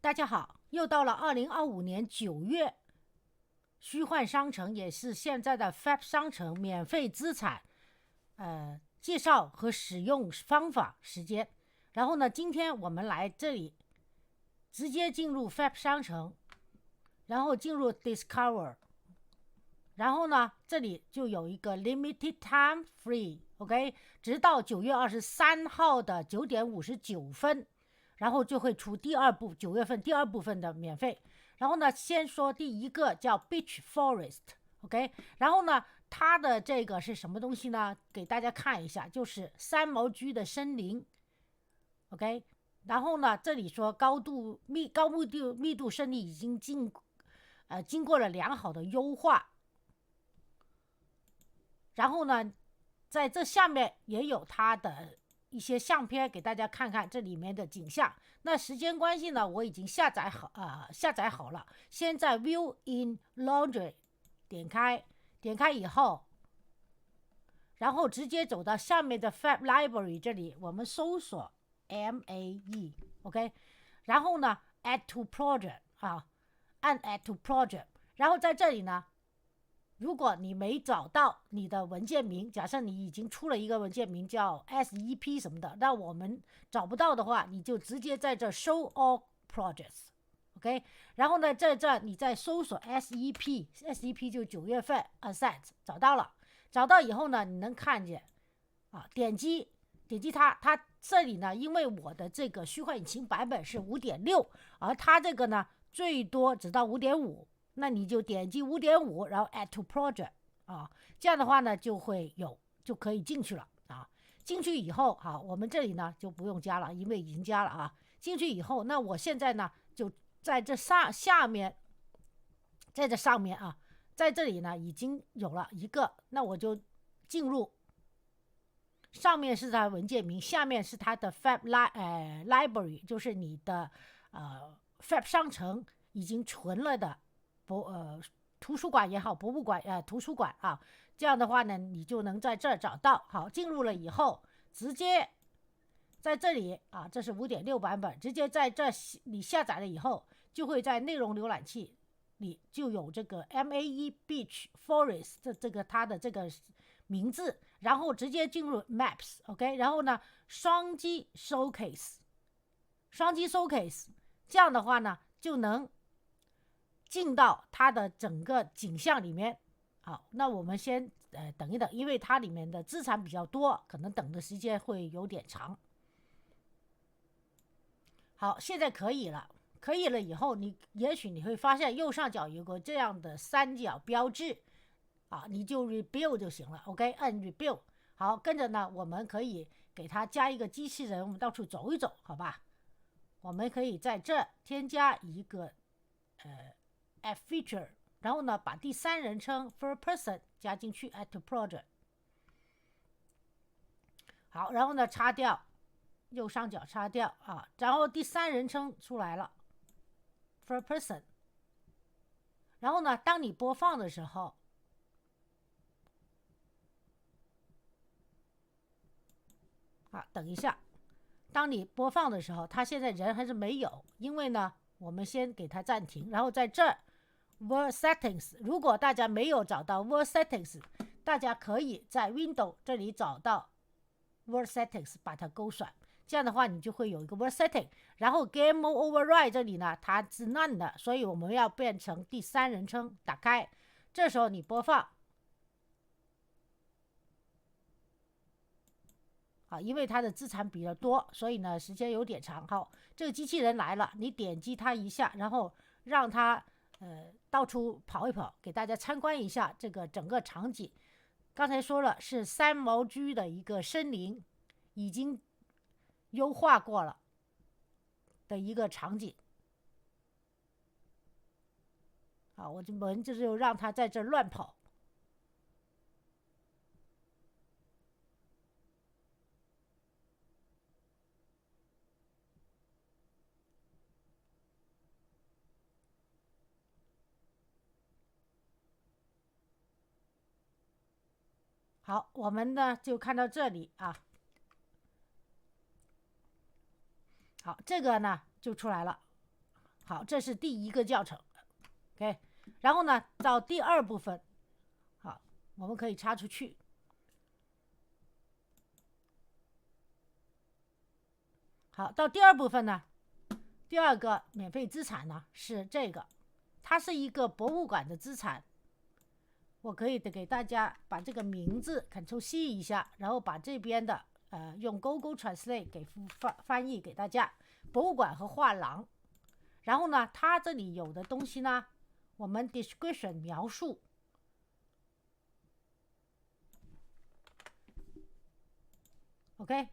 大家好，又到了2025年9月，虚幻商城也是现在的 FAB 商城免费资产，介绍和使用方法时间。然后呢，今天我们来这里直接进入 FAB 商城，然后进入 Discover， 然后呢，这里就有一个 Limited Time Free，OK，直到9月23号的9点59分。然后就会出9月份第二部分的免费。然后呢，先说第一个叫 Beach Forest，OK，然后呢，它的这个是什么东西呢？给大家看一下，就是三毛居的森林，OK。然后呢，这里说高密度森林已经经过了良好的优化。然后呢，在这下面也有它的一些相片给大家看看这里面的景象。那时间关系呢，我已经下载好了。先在 View in Laundry 点开以后，然后直接走到下面的 Fab Library 这里，我们搜索 MAE，OK，然后呢 Add to Project 按 Add to Project， 然后在这里呢，如果你没找到你的文件名，假设你已经出了一个文件名叫 SEP 什么的，那我们找不到的话，你就直接在这 Show All Projects，OK，然后呢，在这你再搜索 SEP 就9月份 Assets， 找到以后呢，你能看见点击它这里呢，因为我的这个虚幻引擎版本是 5.6， 而它这个呢最多只到 5.5，那你就点击 5.5， 然后 Add to Project 这样的话呢就可以进去了进去以后我们这里呢就不用加了，因为已经加了进去以后，那我现在呢就在这下面，在这上面在这里呢已经有了一个，那我就进入。上面是它的文件名，下面是它的 Fab Library， 就是你的Fab 商城已经存了的图书馆也好，博物馆图书馆这样的话呢，你就能在这儿找到。好，进入了以后，直接在这里这是 5.6 版本，直接在这你下载了以后，就会在内容浏览器里就有这个 MAE Beach Forest 这个它的这个名字，然后直接进入 Maps，OK，然后呢，双击 Showcase， 这样的话呢，就能进到它的整个景象里面。好，那我们先等一等，因为它里面的资产比较多，可能等的时间会有点长。好，现在可以了以后，也许你会发现右上角有个这样的三角标志你就 rebuild 就行了 ，OK， 按 rebuild。好，跟着呢，我们可以给它加一个机器人，我们到处走一走，好吧？我们可以在这添加一个add feature， 然后呢，把第三人称 first person 加进去 add to project。好，然后呢，擦掉右上角擦掉然后第三人称出来了 first person。然后呢，当你播放的时候。等一下，当你播放的时候，它现在人还是没有，因为呢，我们先给它暂停，然后在这儿 World Settings， 如果大家没有找到 World Settings， 大家可以在 Window 这里找到 World Settings， 把它勾选，这样的话你就会有一个 World Setting， 然后 Game Mode Override 这里呢它是 None 的，所以我们要变成第三人称，打开，这时候你播放。因为它的资产比较多，所以呢时间有点长。好，这个机器人来了，你点击它一下，然后让它到处跑一跑，给大家参观一下这个整个场景。刚才说了是三毛居的一个森林，已经优化过了的一个场景。我们就让它在这乱跑。好，我们呢就看到这里好，这个呢就出来了。好，这是第一个教程 ，OK。然后呢，到第二部分，好，我们可以插出去。好，到第二部分呢，第二个免费资产呢是这个，它是一个博物馆的资产。我可以给大家把这个名字 Ctrl+C 一下，然后把这边的用 Google Translate 给翻译给大家，博物馆和画廊。然后呢，它这里有的东西呢，我们 description 描述 ，OK，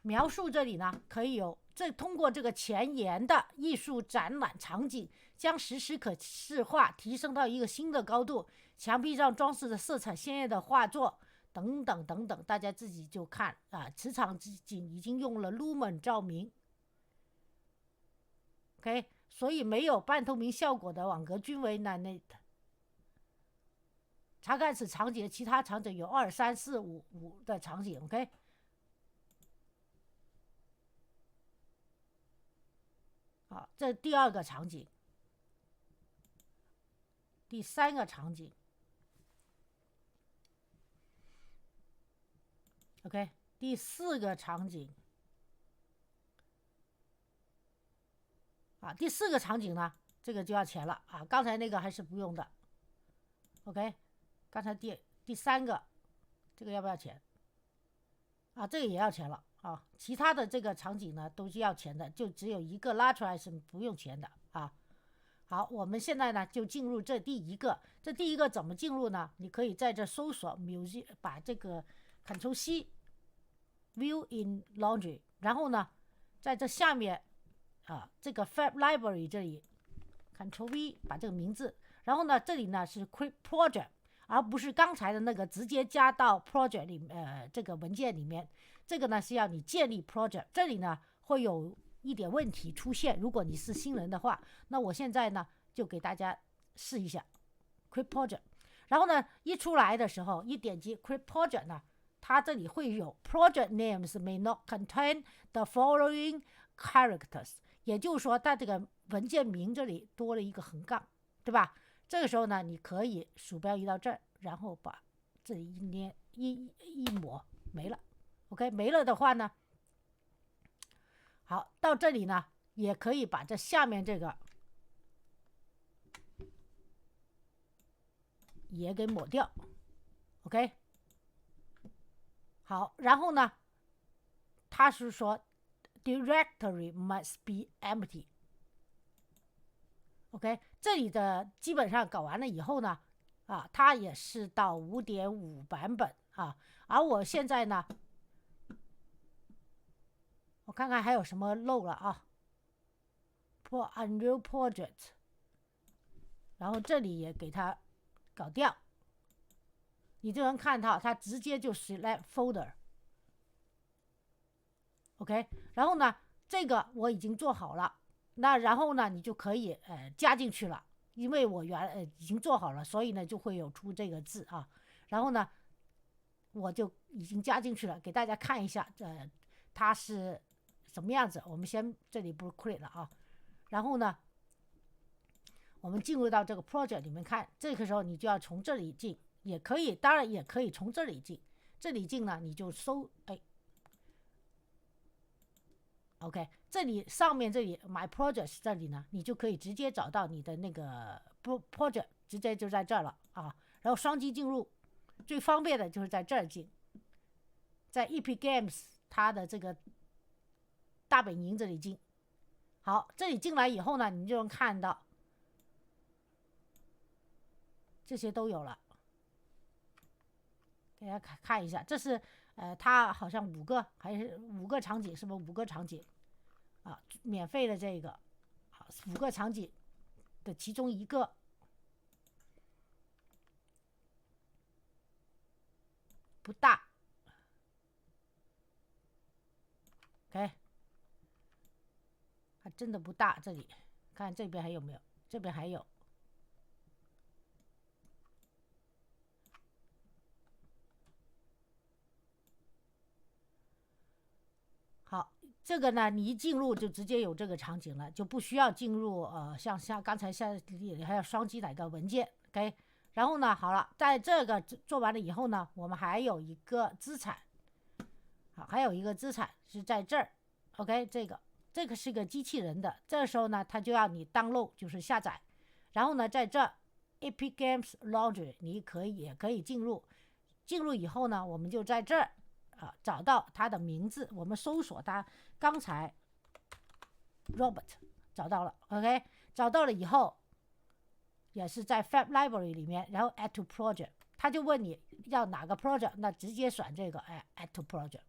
描述这里呢可以有通过这个前沿的艺术展览场景，将实时可视化提升到一个新的高度。墙壁上装饰的色彩鲜艳的画作等等等等，大家自己就看啊。此场景已经用了 Lumen 照明 ，OK， 所以没有半透明效果的网格均为 Nanite。查看此场景的其他场景有2、3、4、5的场景 ，OK。好，这第二个场景，第三个场景 ，OK， 第四个场景。啊，第四个场景呢，这个就要钱了啊，刚才那个还是不用的。OK， 刚才第三个，这个要不要钱？啊，这个也要钱了啊。其他的这个场景呢都是要钱的，就只有一个拉出来是不用钱的啊。好，我们现在呢就进入这第一个。这第一个怎么进入呢？你可以在这搜索 music， 把这个 Ctrl+C View in Laundry， 然后呢，在这下面这个 Fab Library 这里 Ctrl+V 把这个名字，然后呢，这里呢是 Create Project， 而不是刚才的那个直接加到 Project 里这个文件里面。这个呢是要你建立 Project， 这里呢会有一点问题出现，如果你是新人的话。那我现在呢就给大家试一下 Create Project， 然后呢一出来的时候，一点击 Create Project 呢，它这里会有 Project names may not contain the following characters， 也就是说它这个文件名这里多了一个横杠，对吧？这个时候呢，你可以鼠标移到这儿，然后把这里一抹没了。OK， 没了的话呢，好，到这里呢，也可以把这下面这个也给抹掉。OK， 好，然后呢，他是说 directory must be empty。OK， 这里的基本上搞完了以后呢，它也是到 5.5 版本啊。而我现在呢，我看看还有什么漏了啊。For Unreal Project， 然后这里也给它搞掉，你就能看到它直接就 select folder。OK， 然后呢，这个我已经做好了。那然后呢，你就可以加进去了，因为我已经做好了，所以呢就会有出这个字啊。然后呢，我就已经加进去了，给大家看一下，它是什么样子。我们先这里不是 create 了啊，然后呢，我们进入到这个 project 里面看，这个时候你就要从这里进，也可以，当然也可以从这里进。这里进呢，你就搜OK， 这里上面这里 My Projects 这里呢，你就可以直接找到你的那个 project， 直接就在这儿了啊。然后双击进入，最方便的就是在这儿进，在 Epic Games 它的这个大本营这里进。好，这里进来以后呢，你就能看到这些都有了。给大家看一下，这是它好像5个还是5个场景，是不是5个场景啊？免费的这个5个场景的其中一个，不大。OK， 还真的不大。这里看这边还有没有？这边还有。好，这个呢，你一进入就直接有这个场景了，就不需要进入像刚才还有双击哪个文件 ，OK。然后呢，好了，在这个做完了以后呢，我们还有一个资产，好，还有一个资产是在这儿 ，OK，这个是个机器人的，这时候呢，它就要你 download， 就是下载，然后呢，在这 Epic Games Launcher 你也可以进入以后呢，我们就在这儿找到它的名字，我们搜索它，刚才 Robert 找到了 ，OK， 找到了以后，也是在 Fab Library 里面，然后 Add to Project， 他就问你要哪个 project， 那直接选这个Add to Project。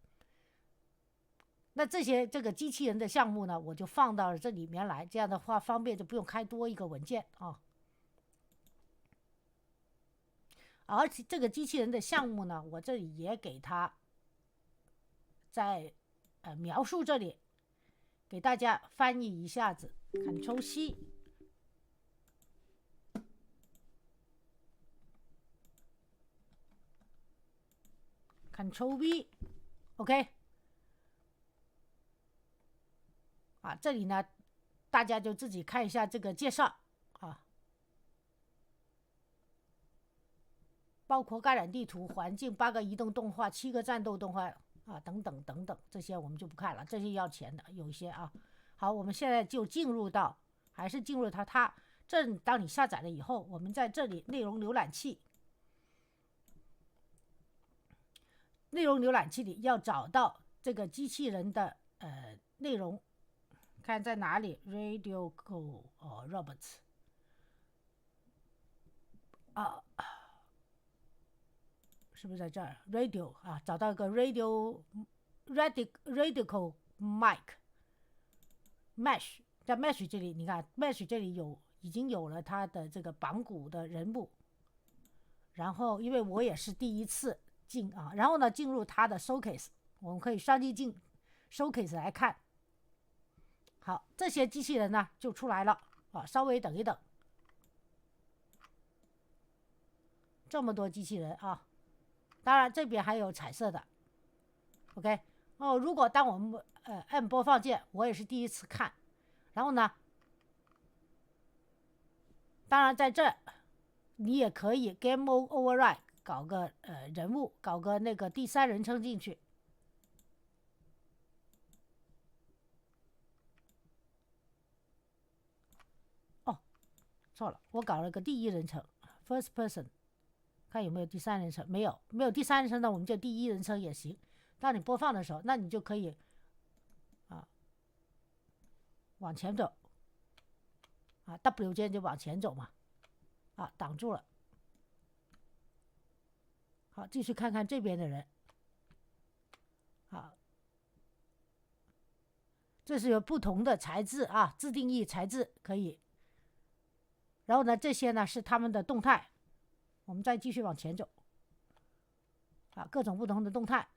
那这个机器人的项目呢，我就放到了这里面来，这样的话方便，就不用开多一个文件啊。而且这个机器人的项目呢，我这里也给它在描述这里给大家翻译一下子 ，Ctrl C。Ctrl V，OK，这里呢，大家就自己看一下这个介绍啊，包括感染地图、环境、8个移动动画、7个战斗动画等等等等，这些我们就不看了，这些要钱的，有一些啊。好，我们现在就进入到，还是进入它这，当你下载了以后，我们在这里内容浏览器。内容浏览器里要找到这个机器人的内容，看在哪里 ？Radio Call Robots 是不是在这儿 ？Radio 找到一个 Radical Mic Mesh， 在 Mesh 这里，你看 Mesh 这里已经有了它的这个绑骨的人物，然后因为我也是第一次。然后呢，进入它的 showcase， 我们可以双击进 showcase 来看。好，这些机器人呢就出来了稍微等一等，这么多机器人当然这边还有彩色的 ，OK。如果当我们按播放键，我也是第一次看，然后呢，当然在这你也可以 Game Override。搞个人物，搞个那个第三人称进去。错了，我搞了个第一人称 ，first person， 看有没有第三人称，没有第三人称，那我们就第一人称也行。当你播放的时候，那你就可以往前走，W 键就往前走嘛，挡住了。好，继续看看这边的人。这是有不同的材质自定义材质可以。然后呢，这些呢是他们的动态。我们再继续往前走。各种不同的动态。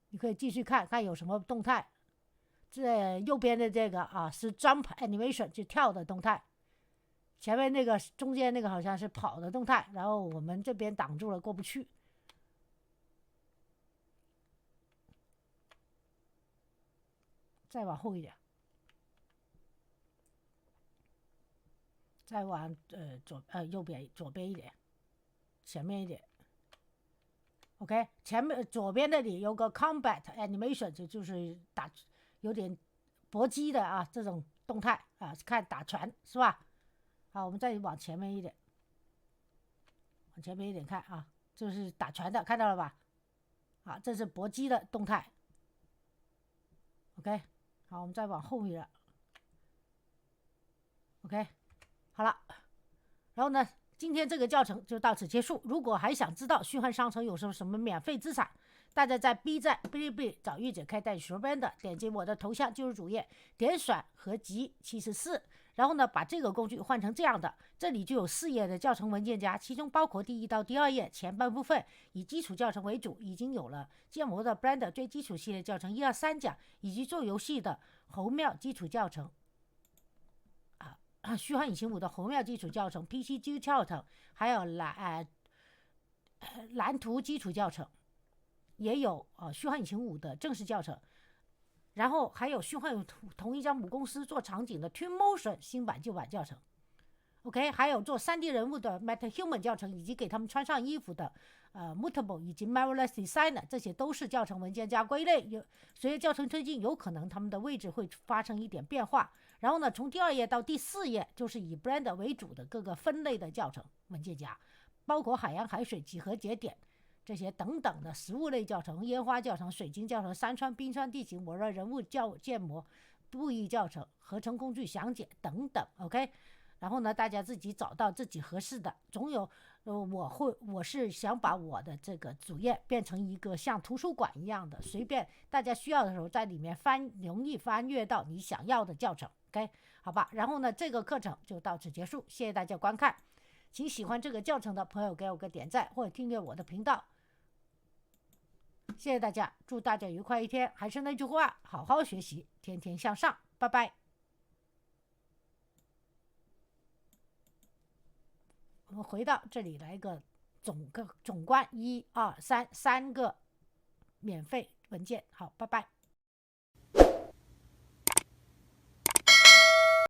你可以继续看看有什么动态。这右边的这个是 jump animation， 就跳的动态。前面那个中间那个好像是跑的动态，然后我们这边挡住了，过不去。再往后一点，再往右边左边一点，前面一点。OK， 前面左边那里有个 combat animation， 就是有点搏击的这种动态看打拳是吧？好，我们再往前面一点，往前面一点看这是打拳的，看到了吧？这是搏击的动态。OK， 好，我们再往后一点。OK， 好了，然后呢，今天这个教程就到此结束。如果还想知道虚幻商城有什么免费资产，大家在 B 站、哔哩哔哩找玉姐开带学班的，点击我的头像进入主页，点选合集74，然后呢把这个工具换成这样的，这里就有4页的教程文件夹，其中包括第1到第2页前半部分以基础教程为主，已经有了建模的 Blender 最基础系列教程1、2、3讲，以及做游戏的侯庙基础教程。虚幻引擎5的侯庙基础教程、PC 基础教程，还有蓝图基础教程。也有虚幻引擎5的正式教程，然后还有虚幻有同一家母公司做场景的 Twinmotion 新版旧版教程。OK， 还有做 3D 人物的 MetaHuman 教程，以及给他们穿上衣服的Mutable 以及 Marvelous Designer， 这些都是教程文件夹归类。随着教程推进，有可能他们的位置会发生一点变化。然后呢，从第2页到第4页就是以 Blender 为主的各个分类的教程文件夹，包括海洋、海水、几何节点这些等等的实物类教程、烟花教程、水晶教程、山川、冰川、地形、模热、人物建模、布艺教程、合成工具详解等等。OK。然后呢，大家自己找到自己合适的，总有我是想把我的这个主页变成一个像图书馆一样的，随便大家需要的时候在里面容易翻阅到你想要的教程。OK， 好吧，然后呢，这个课程就到此结束，谢谢大家观看，请喜欢这个教程的朋友给我个点赞或者订阅我的频道，谢谢大家，祝大家愉快一天，还是那句话，好好学习，天天向上，拜拜。我们回到这里来一个总观，1、2、3，3个免费文件。好，拜拜。